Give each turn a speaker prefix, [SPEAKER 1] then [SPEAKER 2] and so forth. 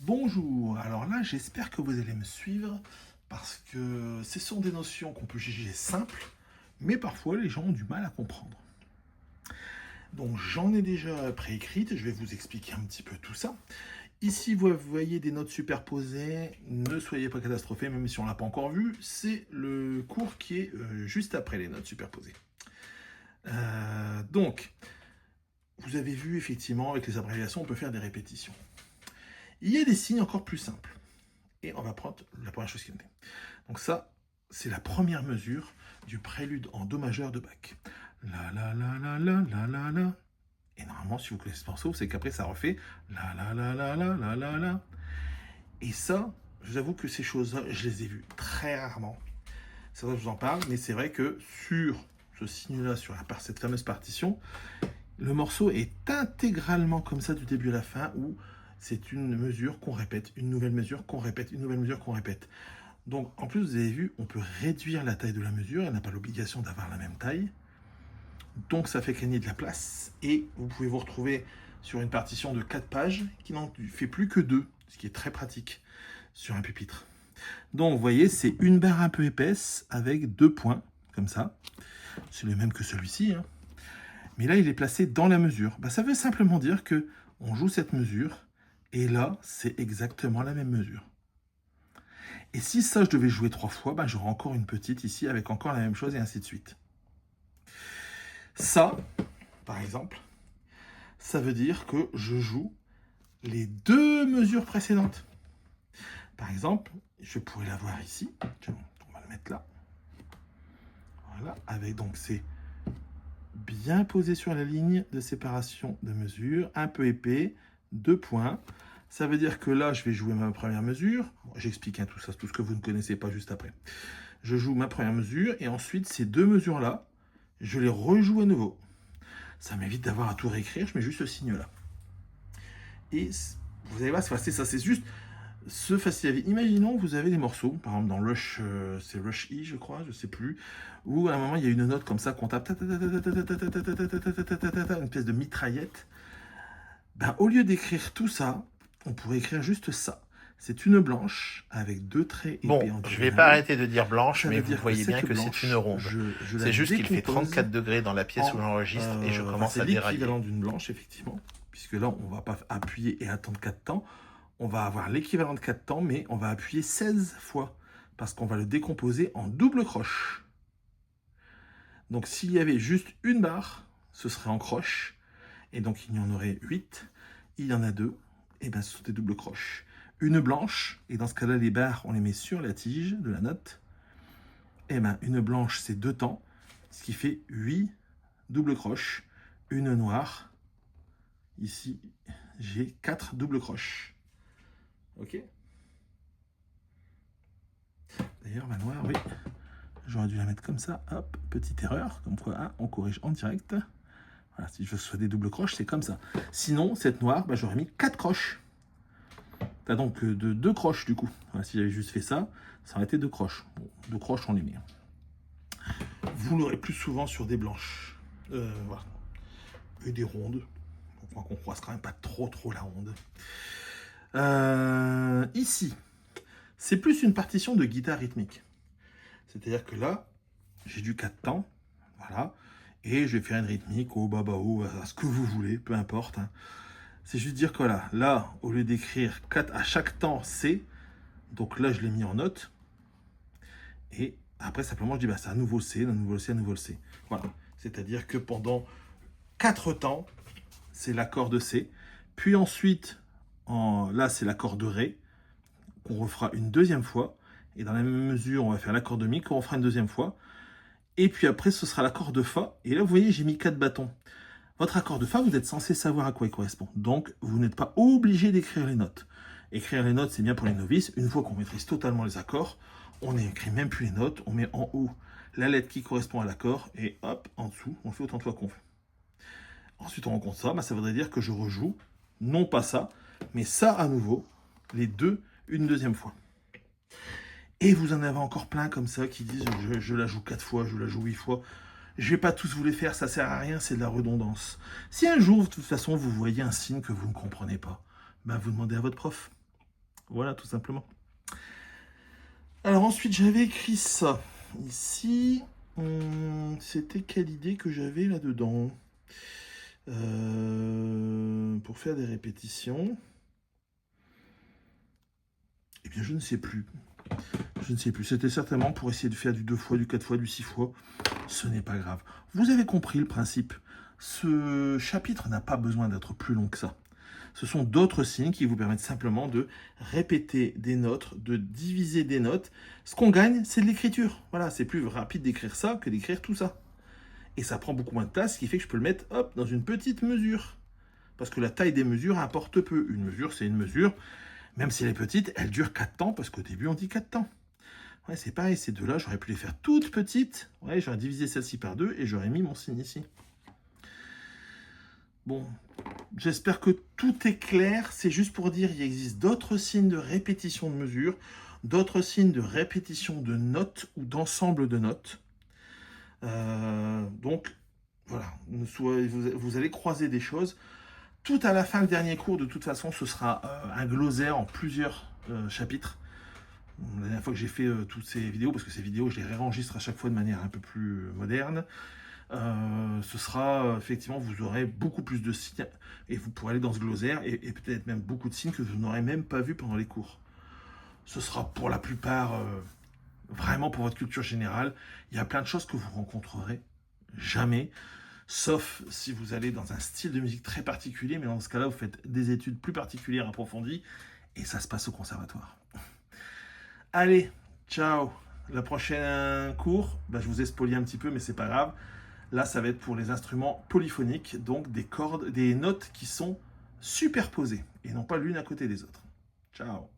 [SPEAKER 1] Bonjour, alors là j'espère que vous allez me suivre parce que ce sont des notions qu'on peut juger simples, mais parfois les gens ont du mal à comprendre. Donc j'en ai déjà préécrites, je vais vous expliquer un petit peu tout ça. Ici vous voyez des notes superposées, ne soyez pas catastrophés même si on ne l'a pas encore vu, c'est le cours qui est juste après les notes superposées. Donc, vous avez vu effectivement avec les abréviations on peut faire des répétitions. Il y a des signes encore plus simples. Et on va prendre la première chose qui me met. Donc ça, c'est la première mesure du prélude en Do majeur de Bach. La la la la la la la la. Et normalement, si vous connaissez ce morceau, c'est qu'après ça refait la la la la la la la la. Et ça, je vous avoue que ces choses-là, je les ai vues très rarement. C'est vrai que je vous en parle, mais c'est vrai que sur ce signe-là, sur cette fameuse partition, le morceau est intégralement comme ça du début à la fin, où c'est une mesure qu'on répète, une nouvelle mesure qu'on répète, une nouvelle mesure qu'on répète. Donc, en plus, vous avez vu, on peut réduire la taille de la mesure. Elle n'a pas l'obligation d'avoir la même taille. Donc, ça fait gagner de la place. Et vous pouvez vous retrouver sur une partition de 4 pages qui n'en fait plus que 2, ce qui est très pratique sur un pupitre. Donc, vous voyez, c'est une barre un peu épaisse avec 2 points, comme ça. C'est le même que celui-ci, hein. Mais là, il est placé dans la mesure. Ça veut simplement dire que on joue cette mesure. Et là, c'est exactement la même mesure. Et si ça, je devais jouer 3 fois, j'aurais encore une petite ici avec encore la même chose et ainsi de suite. Ça, par exemple, ça veut dire que je joue les 2 mesures précédentes. Par exemple, je pourrais l'avoir ici. On va le mettre là. Voilà, avec donc c'est bien posé sur la ligne de séparation de mesure, un peu épais, 2 points. Ça veut dire que là, je vais jouer ma première mesure. J'explique tout ça, tout ce que vous ne connaissez pas juste après. Je joue ma première mesure et ensuite, ces 2 mesures-là, je les rejoue à nouveau. Ça m'évite d'avoir à tout réécrire, je mets juste ce signe-là. Et vous allez voir, c'est ça, c'est juste ce facile à vivre. Imaginons que vous avez des morceaux, par exemple dans Rush, c'est Rush E, je crois, je sais plus, où à un moment, il y a une note comme ça qu'on tape, une espèce de mitraillette. Au lieu d'écrire tout ça, on pourrait écrire juste ça. C'est une blanche avec 2 traits épais en diagonale.
[SPEAKER 2] Je vais pas arrêter de dire blanche, mais vous voyez bien que c'est une ronde. C'est juste qu'il fait 34 degrés dans la pièce où j'enregistre et je commence à dérailler.
[SPEAKER 1] C'est l'équivalent d'une blanche, effectivement, puisque là, on ne va pas appuyer et attendre 4 temps. On va avoir l'équivalent de 4 temps, mais on va appuyer 16 fois, parce qu'on va le décomposer en double croche. Donc, s'il y avait juste une barre, ce serait en croche. Et donc, il y en aurait 8. Il y en a 2. Et ce sont des doubles croches. Une blanche, et dans ce cas-là, les barres, on les met sur la tige de la note. Et une blanche, c'est 2 temps, ce qui fait 8 doubles croches. Une noire. Ici, j'ai 4 doubles croches. Ok. D'ailleurs, ma noire, oui, j'aurais dû la mettre comme ça. Hop, petite erreur, comme quoi, on corrige en direct. Voilà, si je veux soit des doubles croches, c'est comme ça. Sinon, cette noire, j'aurais mis 4 croches. T'as donc 2 croches du coup. Voilà, si j'avais juste fait ça, ça aurait été 2 croches. Bon, 2 croches, on les met. Vous l'aurez plus souvent sur des blanches. Voilà. Et des rondes. On voit qu'on croise quand même pas trop la ronde. Ici, c'est plus une partition de guitare rythmique. C'est-à-dire que là, j'ai du 4 temps. Voilà. Et je vais faire une rythmique au baba-o, à ce que vous voulez, peu importe. Hein. C'est juste dire que voilà, là, au lieu d'écrire 4 à chaque temps C, donc là, je l'ai mis en note. Et après, simplement, je dis, c'est un nouveau C, un nouveau C, un nouveau C. Voilà. C'est-à-dire que pendant 4 temps, c'est l'accord de C. Puis ensuite, là, c'est l'accord de Ré, qu'on refera une deuxième fois. Et dans la même mesure, on va faire l'accord de Mi, qu'on refera une deuxième fois. Et puis après, ce sera l'accord de Fa. Et là, vous voyez, j'ai mis 4 bâtons. Votre accord de Fa, vous êtes censé savoir à quoi il correspond. Donc, vous n'êtes pas obligé d'écrire les notes. Écrire les notes, c'est bien pour les novices. Une fois qu'on maîtrise totalement les accords, on n'écrit même plus les notes. On met en haut la lettre qui correspond à l'accord. Et hop, en dessous, on fait autant de fois qu'on veut. Ensuite, on rencontre ça. Ça voudrait dire que je rejoue, non pas ça, mais ça à nouveau, les deux, une deuxième fois. Et vous en avez encore plein comme ça qui disent je la joue 4 fois, je la joue 8 fois. Je vais pas tous vous les faire, ça sert à rien, c'est de la redondance. Si un jour, de toute façon, vous voyez un signe que vous ne comprenez pas, vous demandez à votre prof. Voilà, tout simplement. Alors ensuite, j'avais écrit ça. Ici, c'était quelle idée que j'avais là-dedans pour faire des répétitions. Eh bien, je ne sais plus. Je ne sais plus. C'était certainement pour essayer de faire du 2 fois, du 4 fois, du 6 fois. Ce n'est pas grave. Vous avez compris le principe. Ce chapitre n'a pas besoin d'être plus long que ça. Ce sont d'autres signes qui vous permettent simplement de répéter des notes, de diviser des notes. Ce qu'on gagne, c'est de l'écriture. Voilà, c'est plus rapide d'écrire ça que d'écrire tout ça. Et ça prend beaucoup moins de place, ce qui fait que je peux le mettre hop, dans une petite mesure. Parce que la taille des mesures importe peu. Une mesure, c'est une mesure. Même si elle est petite, elle dure 4 temps, parce qu'au début, on dit 4 temps. Ouais, c'est pareil, ces deux-là, j'aurais pu les faire toutes petites. Ouais, j'aurais divisé celle-ci par 2 et j'aurais mis mon signe ici. Bon, j'espère que tout est clair. C'est juste pour dire qu'il existe d'autres signes de répétition de mesure, d'autres signes de répétition de notes ou d'ensemble de notes. Donc, voilà, vous allez croiser des choses. Tout à la fin, le dernier cours, de toute façon, ce sera un glossaire en plusieurs chapitres. La dernière fois que j'ai fait toutes ces vidéos, parce que ces vidéos, je les réenregistre à chaque fois de manière un peu plus moderne, ce sera effectivement, vous aurez beaucoup plus de signes et vous pourrez aller dans ce glossaire et peut-être même beaucoup de signes que vous n'aurez même pas vus pendant les cours. Ce sera pour la plupart vraiment pour votre culture générale. Il y a plein de choses que vous rencontrerez jamais, sauf si vous allez dans un style de musique très particulier, mais dans ce cas-là, vous faites des études plus particulières, approfondies, et ça se passe au conservatoire. Allez, ciao. Le prochain cours, je vous ai spolié un petit peu, mais c'est pas grave. Là, ça va être pour les instruments polyphoniques, donc des cordes, des notes qui sont superposées et non pas l'une à côté des autres. Ciao.